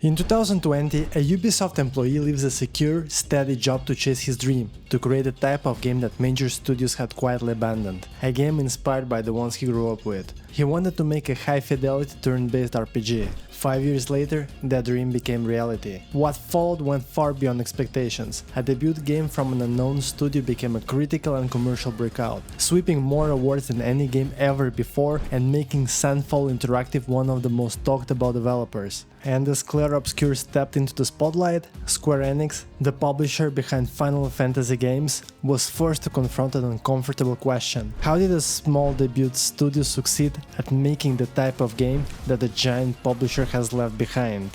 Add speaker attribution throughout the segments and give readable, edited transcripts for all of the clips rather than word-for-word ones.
Speaker 1: In 2020, a Ubisoft employee leaves a secure, steady job to chase his dream, to create a type of game that major studios had quietly abandoned, a game inspired by the ones he grew up with. He wanted to make a high-fidelity turn-based RPG. 5 years later, that dream became reality. What followed went far beyond expectations. A debut game from an unknown studio became a critical and commercial breakout, sweeping more awards than any game ever before and making Sandfall Interactive one of the most talked about developers. And as Clair Obscur stepped into the spotlight, Square Enix, the publisher behind Final Fantasy games, was forced to confront an uncomfortable question. How did a small debut studio succeed at making the type of game that a giant publisher has left behind?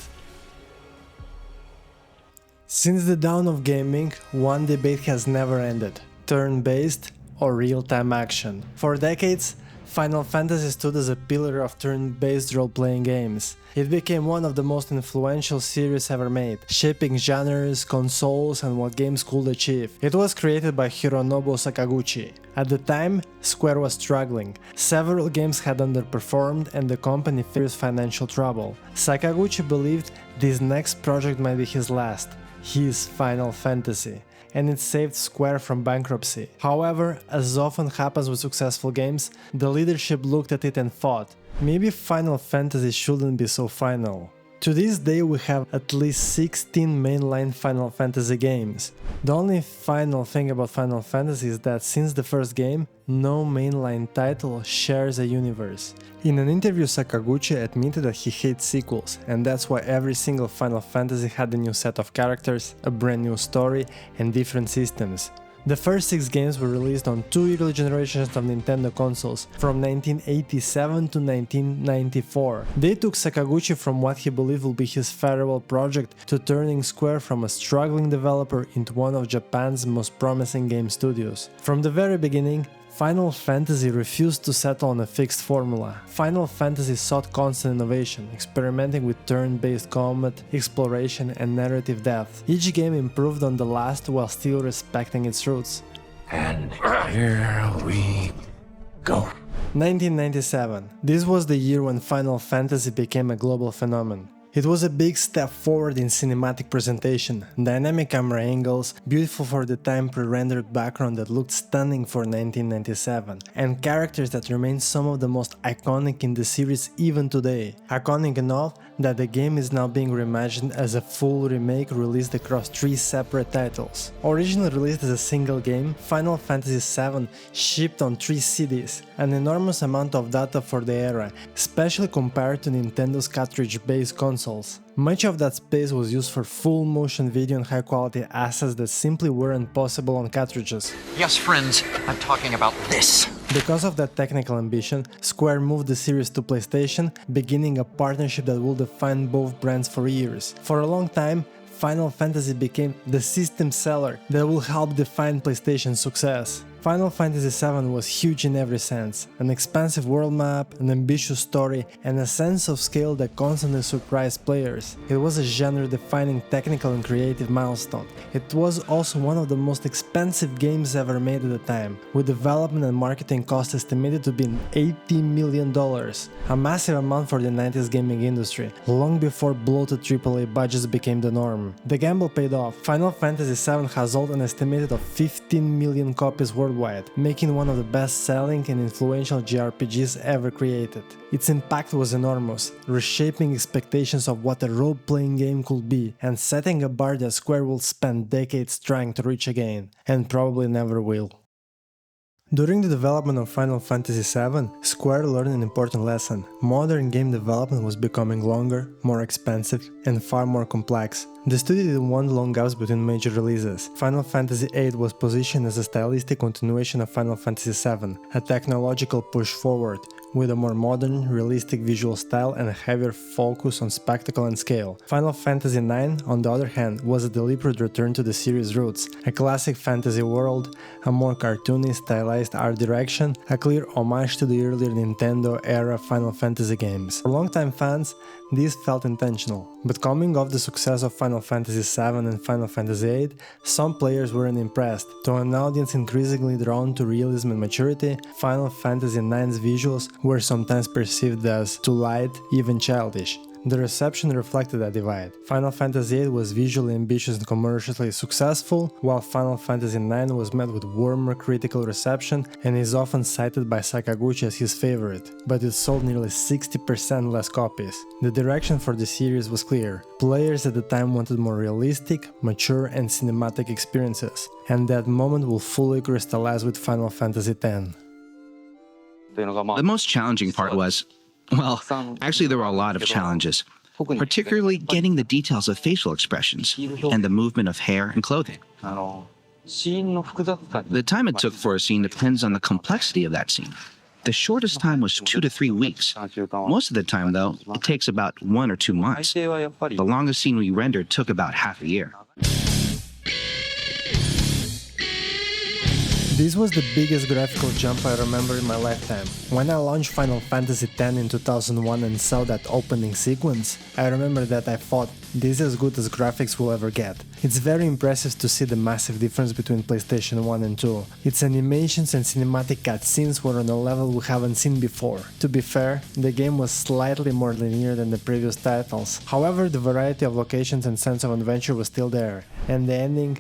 Speaker 1: Since the dawn of gaming, one debate has never ended: turn-based or real-time action. For decades, Final Fantasy stood as a pillar of turn-based role-playing games. It became one of the most influential series ever made, shaping genres, consoles, and what games could achieve. It was created by Hironobu Sakaguchi. At the time, Square was struggling. Several games had underperformed and the company faced financial trouble. Sakaguchi believed this next project might be his last, his Final Fantasy, and it saved Square from bankruptcy. However, as often happens with successful games, the leadership looked at it and thought, maybe Final Fantasy shouldn't be so final. To this day we have at least 16 mainline Final Fantasy games. The only final thing about Final Fantasy is that since the first game, no mainline title shares a universe. In an interview, Sakaguchi admitted that he hates sequels, and that's why every single Final Fantasy had a new set of characters, a brand new story, and different systems. The first 6 games were released on 2 early generations of Nintendo consoles, from 1987 to 1994. They took Sakaguchi from what he believed will be his farewell project to turning Square from a struggling developer into one of Japan's most promising game studios. From the very beginning, Final Fantasy refused to settle on a fixed formula. Final Fantasy sought constant innovation, experimenting with turn-based combat, exploration, and narrative depth. Each game improved on the last while still respecting its roots.
Speaker 2: And here we go.
Speaker 1: 1997. This was the year when Final Fantasy became a global phenomenon. It was a big step forward in cinematic presentation, dynamic camera angles, beautiful for the time pre-rendered background that looked stunning for 1997, and characters that remain some of the most iconic in the series even today. Iconic enough that the game is now being reimagined as a full remake released across 3 separate titles. Originally released as a single game, Final Fantasy VII shipped on 3 CDs, an enormous amount of data for the era, especially compared to Nintendo's cartridge-based consoles. Much of that space was used for full motion video and high-quality assets that simply weren't possible on cartridges.
Speaker 2: Yes, friends, I'm talking about this.
Speaker 1: Because of that technical ambition, Square moved the series to PlayStation, beginning a partnership that will define both brands for years. For a long time, Final Fantasy became the system seller that will help define PlayStation's success. Final Fantasy VII was huge in every sense: an expansive world map, an ambitious story, and a sense of scale that constantly surprised players. It was a genre-defining technical and creative milestone. It was also one of the most expensive games ever made at the time, with development and marketing costs estimated to be $80 million, a massive amount for the 90s gaming industry, long before bloated AAA budgets became the norm. The gamble paid off. Final Fantasy VII has sold an estimated of 15 million copies worldwide, making one of the best-selling and influential JRPGs ever created. Its impact was enormous, reshaping expectations of what a role-playing game could be, and setting a bar that Square will spend decades trying to reach again, and probably never will. During the development of Final Fantasy VII, Square learned an important lesson. Modern game development was becoming longer, more expensive, and far more complex. The studio didn't want long gaps between major releases. Final Fantasy VIII was positioned as a stylistic continuation of Final Fantasy VII, a technological push forward, with a more modern, realistic visual style and a heavier focus on spectacle and scale. Final Fantasy IX, on the other hand, was a deliberate return to the series' roots, a classic fantasy world, a more cartoony, stylized art direction, a clear homage to the earlier Nintendo-era Final Fantasy games. For longtime fans, this felt intentional. But coming off the success of Final Fantasy VII and Final Fantasy VIII, some players weren't impressed. To an audience increasingly drawn to realism and maturity, Final Fantasy IX's visuals were sometimes perceived as too light, even childish. The reception reflected that divide. Final Fantasy VIII was visually ambitious and commercially successful, while Final Fantasy IX was met with warmer critical reception and is often cited by Sakaguchi as his favorite, but it sold nearly 60% less copies. The direction for the series was clear. Players at the time wanted more realistic, mature and cinematic experiences, and that moment will fully crystallize with Final Fantasy X.
Speaker 3: The most challenging part was, well, actually there were a lot of challenges, particularly getting the details of facial expressions and the movement of hair and clothing. The time it took for a scene depends on the complexity of that scene. The shortest time was 2 to 3 weeks. Most of the time, though, it takes about 1 or 2 months. The longest scene we rendered took about half a year.
Speaker 1: This was the biggest graphical jump I remember in my lifetime. When I launched Final Fantasy X in 2001 and saw that opening sequence, I remember that I thought, this is as good as graphics will ever get. It's very impressive to see the massive difference between PlayStation 1 and 2. Its animations and cinematic cutscenes were on a level we haven't seen before. To be fair, the game was slightly more linear than the previous titles. However, the variety of locations and sense of adventure was still there, and the ending...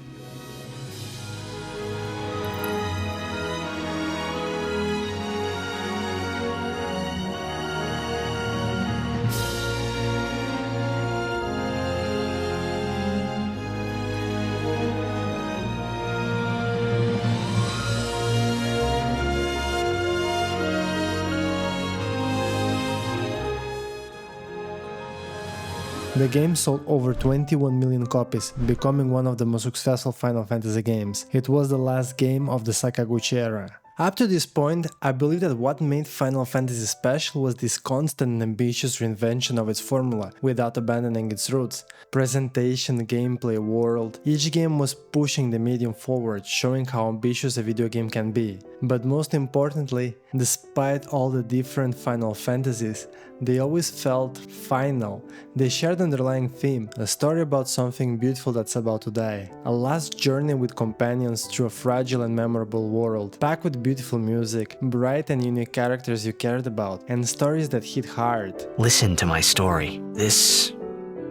Speaker 1: The game sold over 21 million copies, becoming one of the most successful Final Fantasy games. It was the last game of the Sakaguchi era. Up to this point, I believe that what made Final Fantasy special was this constant and ambitious reinvention of its formula, without abandoning its roots. Presentation, gameplay, world, each game was pushing the medium forward, showing how ambitious a video game can be. But most importantly, despite all the different Final Fantasies, they always felt final. They shared an underlying theme, a story about something beautiful that's about to die. A last journey with companions through a fragile and memorable world, packed with beautiful music, bright and unique characters you cared about, and stories that hit hard.
Speaker 4: Listen to my story. This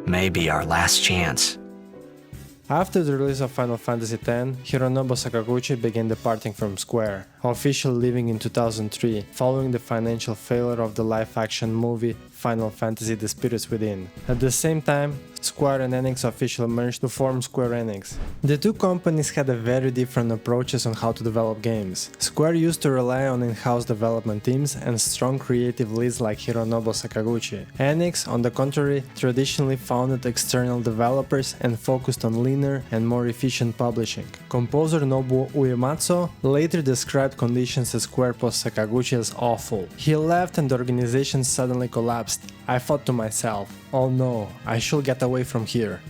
Speaker 4: may be our last chance.
Speaker 1: After the release of Final Fantasy X, Hironobu Sakaguchi began departing from Square, officially leaving in 2003, following the financial failure of the live-action movie Final Fantasy: The Spirits Within. At the same time, Square and Enix officially merged to form Square Enix. The two companies had a very different approaches on how to develop games. Square used to rely on in-house development teams and strong creative leads like Hironobu Sakaguchi. Enix, on the contrary, traditionally founded external developers and focused on leaner and more efficient publishing. Composer Nobuo Uematsu later described conditions at Square post Sakaguchi as awful. He left and the organization suddenly collapsed. I thought to myself, oh no, I should get away from here.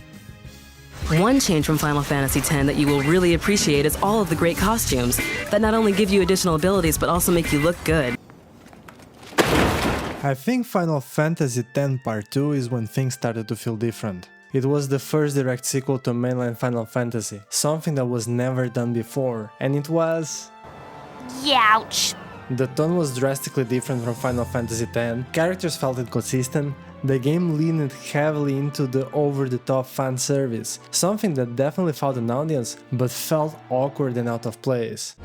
Speaker 5: One change from Final Fantasy X that you will really appreciate is all of the great costumes that not only give you additional abilities but also make you look good.
Speaker 1: I think Final Fantasy X Part 2 is when things started to feel different. It was the first direct sequel to mainline Final Fantasy, something that was never done before, and it was...
Speaker 6: Youch!
Speaker 1: The tone was drastically different from Final Fantasy X, characters felt inconsistent, the game leaned heavily into the over-the-top fan service, something that definitely found an audience, but felt awkward and out of place.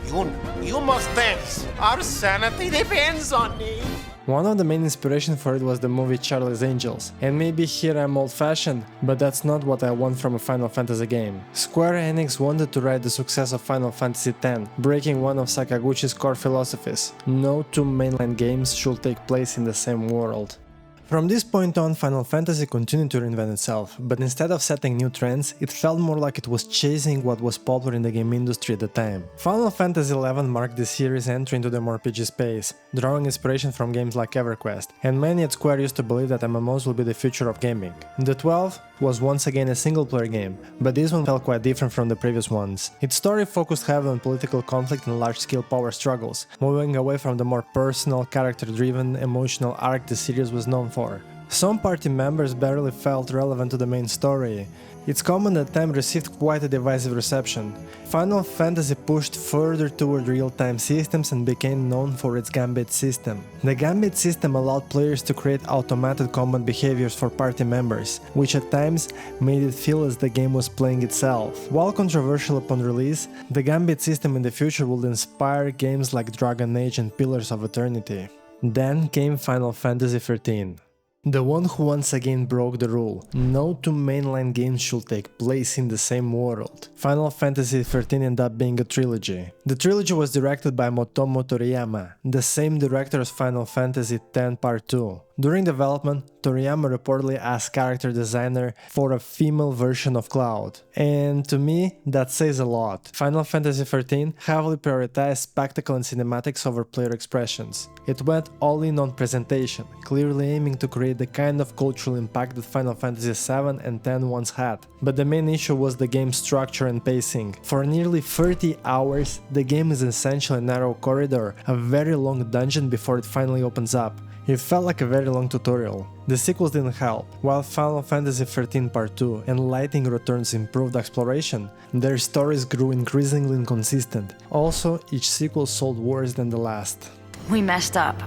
Speaker 7: You must dance. Our sanity depends on it.
Speaker 1: One of the main inspirations for it was the movie Charlie's Angels, and maybe here I'm old-fashioned, but that's not what I want from a Final Fantasy game. Square Enix wanted to ride the success of Final Fantasy X, breaking one of Sakaguchi's core philosophies: no two mainline games should take place in the same world. From this point on, Final Fantasy continued to reinvent itself, but instead of setting new trends, it felt more like it was chasing what was popular in the game industry at the time. Final Fantasy XI marked the series' entry into the RPG space, drawing inspiration from games like EverQuest, and many at Square used to believe that MMOs will be the future of gaming. The XII was once again a single-player game, but this one felt quite different from the previous ones. Its story focused heavily on political conflict and large-scale power struggles, moving away from the more personal, character-driven, emotional arc the series was known for. Some party members barely felt relevant to the main story. Its command at time received quite a divisive reception. Final Fantasy pushed further toward real-time systems and became known for its Gambit system. The Gambit system allowed players to create automated combat behaviors for party members, which at times made it feel as the game was playing itself. While controversial upon release, the Gambit system in the future would inspire games like Dragon Age and Pillars of Eternity. Then came Final Fantasy XIII. The one who once again broke the rule. No two mainline games should take place in the same world. Final Fantasy XIII ended up being a trilogy. The trilogy was directed by Motomo Toriyama, the same director as Final Fantasy X Part II. During development, Toriyama reportedly asked character designer for a female version of Cloud. And to me, that says a lot. Final Fantasy XIII heavily prioritized spectacle and cinematics over player expressions. It went all in on presentation, clearly aiming to create the kind of cultural impact that Final Fantasy VII and X once had. But the main issue was the game's structure and pacing. For nearly 30 hours, the game is essentially a narrow corridor, a very long dungeon before it finally opens up. It felt like a very long tutorial. The sequels didn't help. While Final Fantasy XIII Part II and Lightning Returns improved exploration, their stories grew increasingly inconsistent. Also, each sequel sold worse than the last.
Speaker 8: We messed up.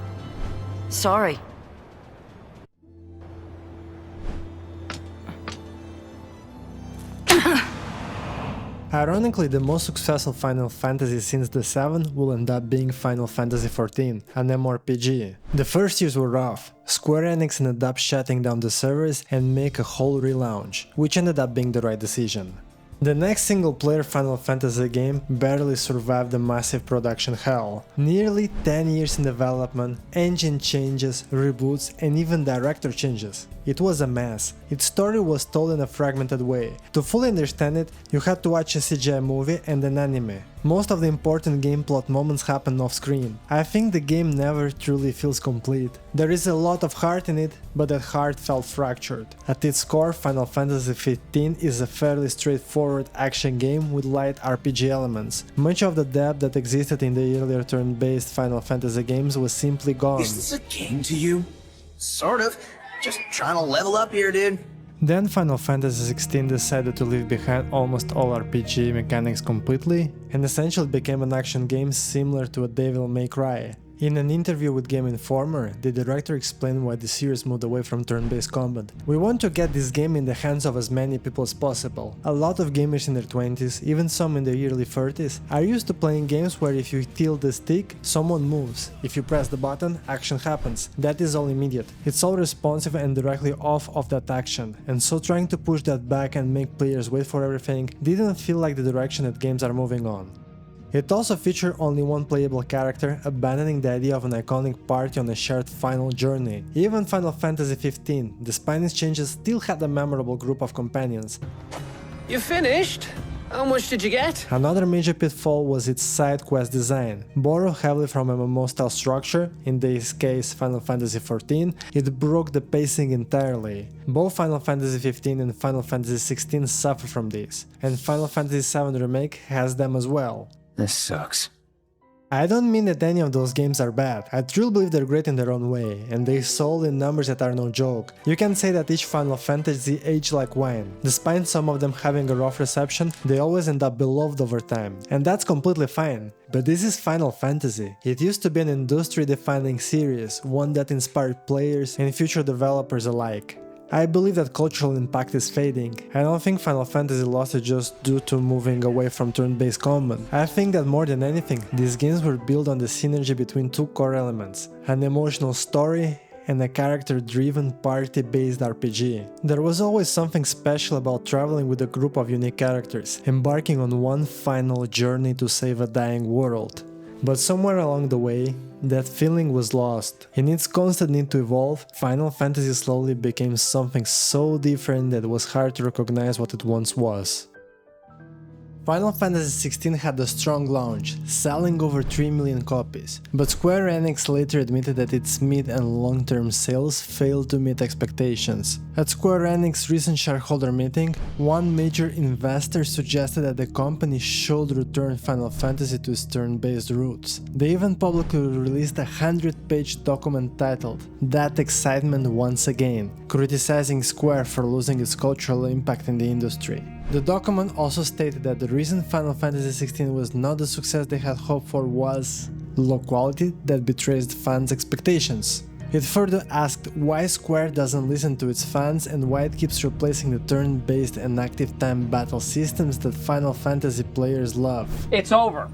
Speaker 8: Sorry.
Speaker 1: Ironically, the most successful Final Fantasy since the VII will end up being Final Fantasy XIV, an MMORPG. The first years were rough. Square Enix ended up shutting down the servers and make a whole relaunch, which ended up being the right decision. The next single-player Final Fantasy game barely survived the massive production hell. Nearly 10 years in development, engine changes, reboots, and even director changes. It was a mess. Its story was told in a fragmented way. To fully understand it, you had to watch a CGI movie and an anime. Most of the important game plot moments happen off-screen. I think the game never truly feels complete. There is a lot of heart in it, but that heart felt fractured. At its core, Final Fantasy XV is a fairly straightforward action game with light RPG elements. Much of the depth that existed in the earlier turn-based Final Fantasy games was simply gone.
Speaker 9: Is this a game to you? Sort of. Just trying to level up here, dude.
Speaker 1: Then Final Fantasy XVI decided to leave behind almost all RPG mechanics completely, and essentially became an action game similar to a Devil May Cry. In an interview with Game Informer, the director explained why the series moved away from turn-based combat. We want to get this game in the hands of as many people as possible. A lot of gamers in their 20s, even some in their early 30s, are used to playing games where if you tilt the stick, someone moves. If you press the button, action happens. That is all immediate. It's all responsive and directly off of that action. And so trying to push that back and make players wait for everything didn't feel like the direction that games are moving on. It also featured only one playable character, abandoning the idea of an iconic party on a shared final journey. Even Final Fantasy XV, despite its changes, still had a memorable group of companions.
Speaker 10: You finished? How much did you get?
Speaker 1: Another major pitfall was its side quest design. Borrowed heavily from MMO style structure, in this case Final Fantasy XIV, it broke the pacing entirely. Both Final Fantasy XV and Final Fantasy XVI suffer from this, and Final Fantasy VII Remake has them as well.
Speaker 9: This sucks.
Speaker 1: I don't mean that any of those games are bad. I truly believe they're great in their own way, and they sold in numbers that are no joke. You can say that each Final Fantasy aged like wine. Despite some of them having a rough reception, they always end up beloved over time, and that's completely fine. But this is Final Fantasy. It used to be an industry-defining series, one that inspired players and future developers alike. I believe that cultural impact is fading. I don't think Final Fantasy lost it just due to moving away from turn-based combat. I think that more than anything, these games were built on the synergy between two core elements, an emotional story and a character-driven party-based RPG. There was always something special about traveling with a group of unique characters, embarking on one final journey to save a dying world. But somewhere along the way, that feeling was lost. In its constant need to evolve, Final Fantasy slowly became something so different that it was hard to recognize what it once was. Final Fantasy XVI had a strong launch, selling over 3 million copies, but Square Enix later admitted that its mid and long-term sales failed to meet expectations. At Square Enix's recent shareholder meeting, one major investor suggested that the company should return Final Fantasy to its turn-based roots. They even publicly released a 100-page document titled "That Excitement Once Again," criticizing Square for losing its cultural impact in the industry. The document also stated that the reason Final Fantasy XVI was not the success they had hoped for was low quality that betrays the fans' expectations. It further asked why Square doesn't listen to its fans and why it keeps replacing the turn-based and active time battle systems that Final Fantasy players love.
Speaker 10: It's over.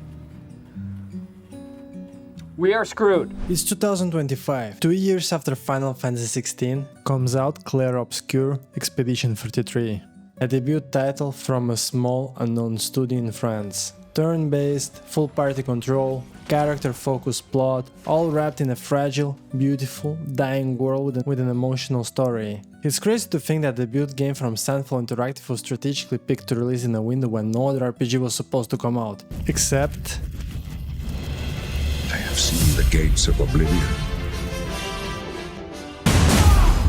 Speaker 10: We are screwed.
Speaker 1: It's 2025. 2 years after Final Fantasy XVI comes out Clair Obscur Expedition 33. A debut title from a small, unknown studio in France. Turn-based, full party control, character-focused plot, all wrapped in a fragile, beautiful, dying world with an emotional story. It's crazy to think that the debut game from Sandfall Interactive was strategically picked to release in a window when no other RPG was supposed to come out. Except...
Speaker 11: I have seen the gates of oblivion.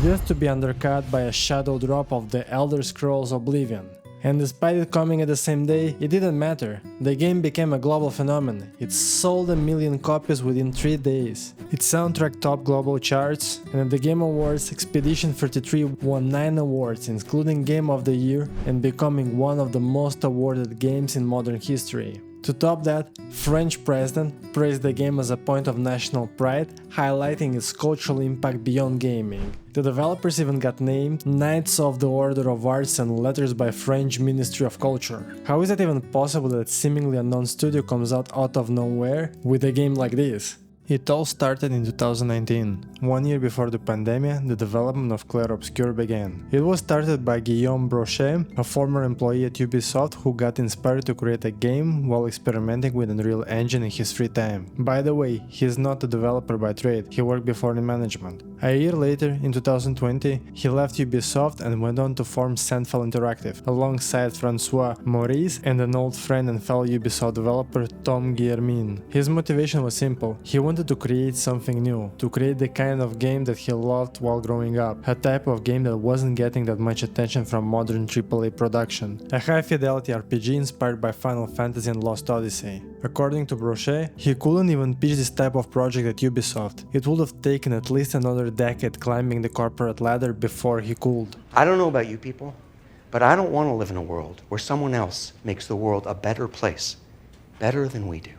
Speaker 1: Just to be undercut by a shadow drop of the Elder Scrolls Oblivion. And despite it coming at the same day, it didn't matter. The game became a global phenomenon. It sold 1 million copies within 3 days. Its soundtrack topped global charts, and at the Game Awards, Expedition 33 won 9 awards, including Game of the Year, and becoming one of the most awarded games in modern history. To top that, French president praised the game as a point of national pride, highlighting its cultural impact beyond gaming. The developers even got named Knights of the Order of Arts and Letters by French Ministry of Culture. How is it even possible that seemingly unknown studio comes out of nowhere with a game like this? It all started in 2019. 1 year before the pandemic, the development of Clair Obscur began. It was started by Guillaume Brochet, a former employee at Ubisoft who got inspired to create a game while experimenting with Unreal Engine in his free time. By the way, he is not a developer by trade, he worked before in management. A year later, in 2020, he left Ubisoft and went on to form Sandfall Interactive, alongside Francois Maurice and an old friend and fellow Ubisoft developer Tom Guillermin. His motivation was simple, he wanted to create something new, to create the kind of game that he loved while growing up, a type of game that wasn't getting that much attention from modern AAA production, a high-fidelity RPG inspired by Final Fantasy and Lost Odyssey. According to Brochet, he couldn't even pitch this type of project at Ubisoft. It would have taken at least another decade climbing the corporate ladder before he could.
Speaker 12: I don't know about you people, but I don't want to live in a world where someone else makes the world a better place, better than we do.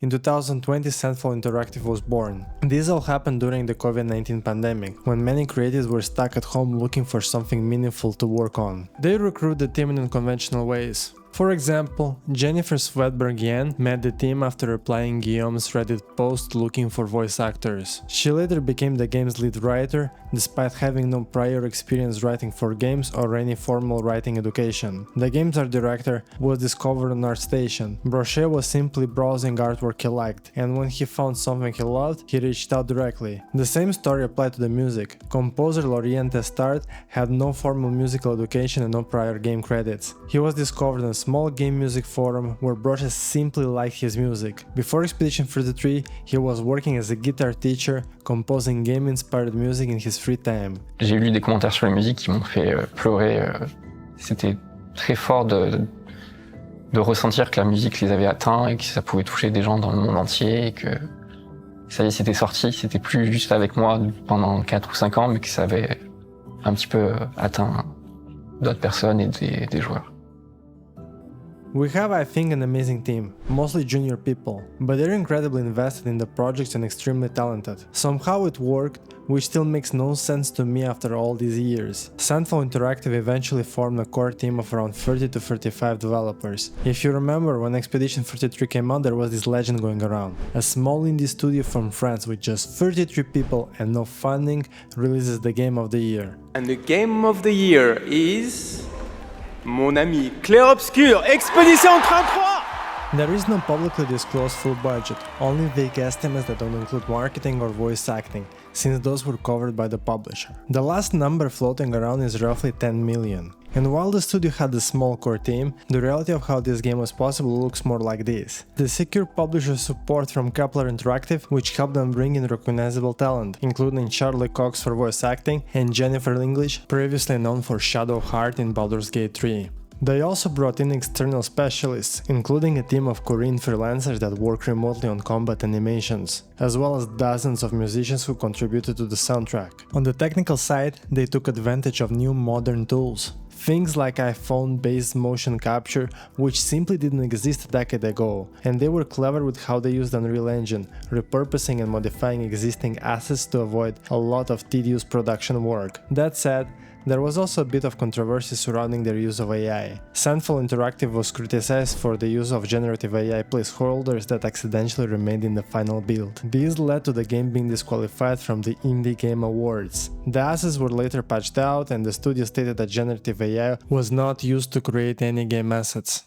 Speaker 1: In 2020, Sandfall Interactive was born. This all happened during the COVID-19 pandemic, when many creatives were stuck at home looking for something meaningful to work on. They recruited the team in unconventional ways. For example, Jennifer Swedberg-Yan met the team after replying Guillaume's Reddit post looking for voice actors. She later became the game's lead writer, despite having no prior experience writing for games or any formal writing education. The game's art director was discovered on ArtStation. Brochet was simply browsing artwork he liked, and when he found something he loved, he reached out directly. The same story applied to the music. Composer Laurent Testard had no formal musical education and no prior game credits. He was discovered on a small game music forum where Brochet simply liked his music. Before Expedition 33, he was working as a guitar teacher, composing game-inspired music in his free time.
Speaker 13: J'ai lu des commentaires sur la musique qui m'ont fait pleurer. C'était très fort de ressentir que la musique les avait atteints et que ça pouvait toucher des gens dans le monde entier et que ça y est, c'était sorti, c'était plus juste avec moi pendant 4 ou 5 ans, mais que ça avait un petit peu atteint d'autres personnes et des joueurs.
Speaker 1: We have, I think, an amazing team, mostly junior people, but they're incredibly invested in the project and extremely talented. Somehow it worked, which still makes no sense to me after all these years. Sandfall Interactive eventually formed a core team of around 30 to 35 developers. If you remember, when Expedition 33 came out, there was this legend going around. A small indie studio from France with just 33 people and no funding releases the Game of the Year.
Speaker 14: And the Game of the Year is... Mon ami Clair Obscur, Expedition 33!
Speaker 1: There is no publicly disclosed full budget, only vague estimates that don't include marketing or voice acting, since those were covered by the publisher. The last number floating around is roughly 10 million. And while the studio had a small core team, the reality of how this game was possible looks more like this. They secured publisher support from Kepler Interactive, which helped them bring in recognizable talent, including Charlie Cox for voice acting and Jennifer English, previously known for Shadow Heart in Baldur's Gate 3. They also brought in external specialists, including a team of Korean freelancers that work remotely on combat animations, as well as dozens of musicians who contributed to the soundtrack. On the technical side, they took advantage of new modern tools. Things like iPhone-based motion capture, which simply didn't exist a decade ago, and they were clever with how they used Unreal Engine, repurposing and modifying existing assets to avoid a lot of tedious production work. That said, there was also a bit of controversy surrounding their use of AI. Sandfall Interactive was criticized for the use of generative AI placeholders that accidentally remained in the final build. These led to the game being disqualified from the Indie Game Awards. The assets were later patched out, and the studio stated that generative AI was not used to create any game assets.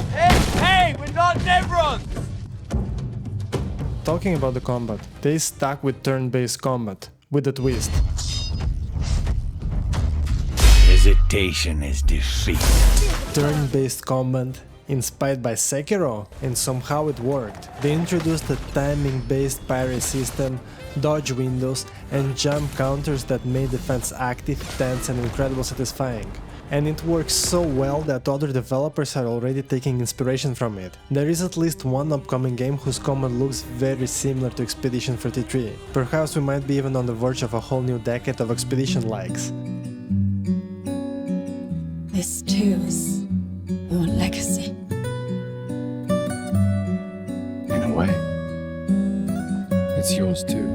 Speaker 14: Hey, we're not Nevrons!
Speaker 1: Talking about the combat, they stuck with turn-based combat, with a twist.
Speaker 14: Hesitation is defeat.
Speaker 1: Turn-based combat inspired by Sekiro, and somehow it worked. They introduced a timing-based parry system, dodge windows, and jump counters that made defense active, tense, and incredibly satisfying. And it works so well that other developers are already taking inspiration from it. There is at least one upcoming game whose combat looks very similar to Expedition 33. Perhaps we might be even on the verge of a whole new decade of Expedition likes.
Speaker 15: This too is your legacy.
Speaker 11: In a way, it's yours too.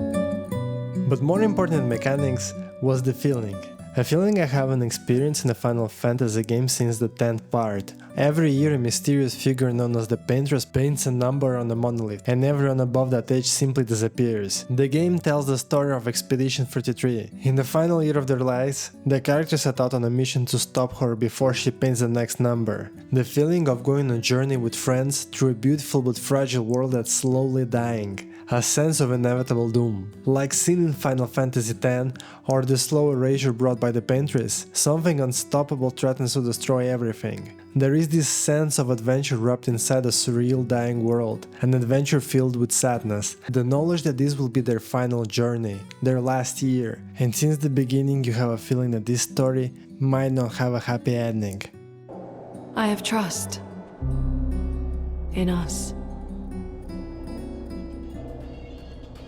Speaker 1: But more important than mechanics was the feeling. A feeling I haven't experienced in a Final Fantasy game since the 10th part. Every year a mysterious figure known as the Paintress paints a number on a monolith, and everyone above that age simply disappears. The game tells the story of Expedition 33. In the final year of their lives, the characters set out on a mission to stop her before she paints the next number. The feeling of going on a journey with friends through a beautiful but fragile world that's slowly dying. A sense of inevitable doom. Like seen in Final Fantasy X or the slow erasure brought by the Paintress, something unstoppable threatens to destroy everything. There is this sense of adventure wrapped inside a surreal dying world, an adventure filled with sadness, the knowledge that this will be their final journey, their last year, and since the beginning you have a feeling that this story might not have a happy ending.
Speaker 15: I have trust in us.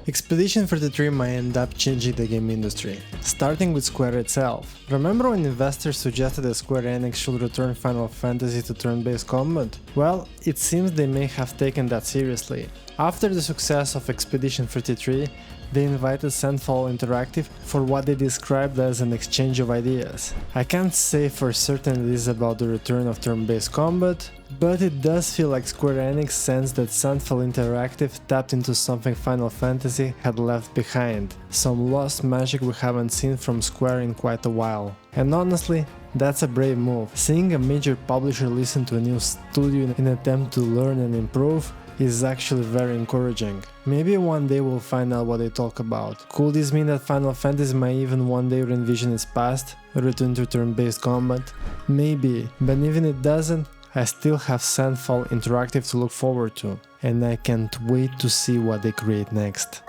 Speaker 1: Expedition 33 might end up changing the game industry, starting with Square itself. Remember when investors suggested that Square Enix should return Final Fantasy to turn-based combat? Well, it seems they may have taken that seriously. After the success of Expedition 33, they invited Sandfall Interactive for what they described as an exchange of ideas. I can't say for certain this is about the return of turn-based combat, but it does feel like Square Enix sensed that Sandfall Interactive tapped into something Final Fantasy had left behind, some lost magic we haven't seen from Square in quite a while. And honestly, that's a brave move. Seeing a major publisher listen to a new studio in an attempt to learn and improve is actually very encouraging. Maybe one day we'll find out what they talk about. Could this mean that Final Fantasy might even one day re-envision its past, return to turn-based combat? Maybe, but even if it doesn't, I still have Sandfall Interactive to look forward to, and I can't wait to see what they create next.